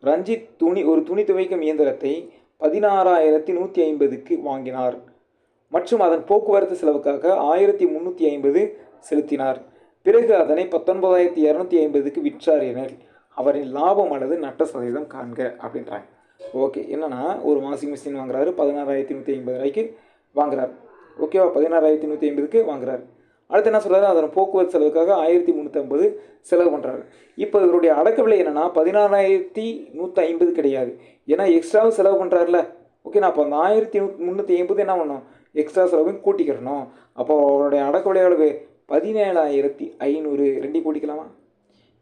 ரஞ்சித் ஒரு துணி துவைக்கும் இயந்திரத்தை 16,150க்கு வாங்கினார் மற்றும் அதன் போக்குவரத்து செலவுக்காக 1,350 செலுத்தினார். பிறகு அதனை 19,250க்கு விற்றார் எனில் அவரின் லாபம் அல்லது நட்ட சதவீதம் காண்க அப்படின்றாங்க. ஓகே, என்னன்னா ஒரு வாஷிங் மிஷின் வாங்குறாரு, 16,150 ரூபாய்க்கு வாங்குறாரு. ஓகேவா, 16,150க்கு வாங்குறாரு. அடுத்து என்ன சொல்கிறாரு, அதன் போக்குவரத்து செலவுக்காக 1,350 செலவு பண்ணுறாரு. இப்போ இவருடைய அடக்க விலை என்னென்னா 16,150 கிடையாது, ஏன்னா எக்ஸ்ட்ராவும் செலவு பண்ணுறாருல. ஓகே, நான் அப்போ அந்த 1,350 என்ன பண்ணணும், எக்ஸ்ட்ரா செலவையும் கூட்டிக்கிறணும். அப்போ அவருடைய அடக்க விலை எவ்வளவு, 17,500. ரெண்டையும் கூட்டிக்கலாமா?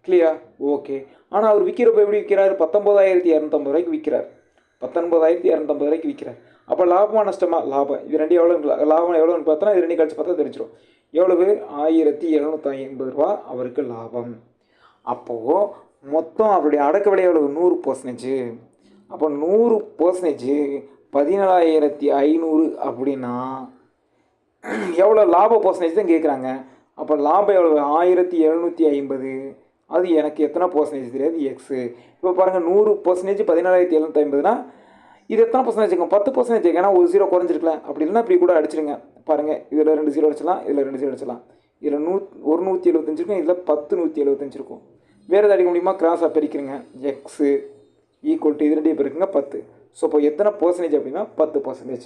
கிளியரா? ஓகே. ஆனால் அவர் விற்கிறப்ப எப்படி விற்கிறார், 19,250 ரூபாய்க்கு விற்கிறார். 19,250 ரூபாய்க்கு விற்கிறார். அப்போ லாபமா நஷ்டமா? லாபம். இது ரெண்டு எவ்வளோ, லாபம் எவ்வளோன்னு பார்த்தோன்னா இது ரெண்டு கழிச்சு பார்த்தா தெரிஞ்சிடும். எவ்வளவு, 1,750 ரூபா அவருக்கு லாபம். அப்போது மொத்தம் அவருடைய அடக்க விலை எவ்வளவு, 100%. அப்போ 100% 17,500 அப்படின்னா எவ்வளோ லாப பர்சன்டேஜ் தான் கேட்குறாங்க. அப்போ லாபம் எவ்வளவு, 1,750. அது எனக்கு எத்தனை பர்சன்டேஜ் தெரியாது, எக்ஸு. இப்போ பாருங்கள், 100% 17,750னா இது எத்தனை பர்சன்டேஜ் இருக்கும், 10%. ஏன்னா ஒரு 0 குறைஞ்சிருக்கலாம். அப்படி இல்லைன்னா இப்படி கூட அடிச்சிருங்க. பாருங்கள், இதில் 2 0 அடிச்சிடலாம், இதில் 2 0 அடிச்சிடலாம். இதில் 175 இருக்கும், இதில் 175 இருக்கும். வேறு எதாவது அடிக்க முடியுமா, கிராஸாக பிரிக்கிறீங்க. எக்ஸு ஈக்குவல் டு இது ரெண்டையும் பிரிக்குங்க 10. ஸோ இப்போ எத்தனை பர்சன்டேஜ் அப்படின்னா 10%.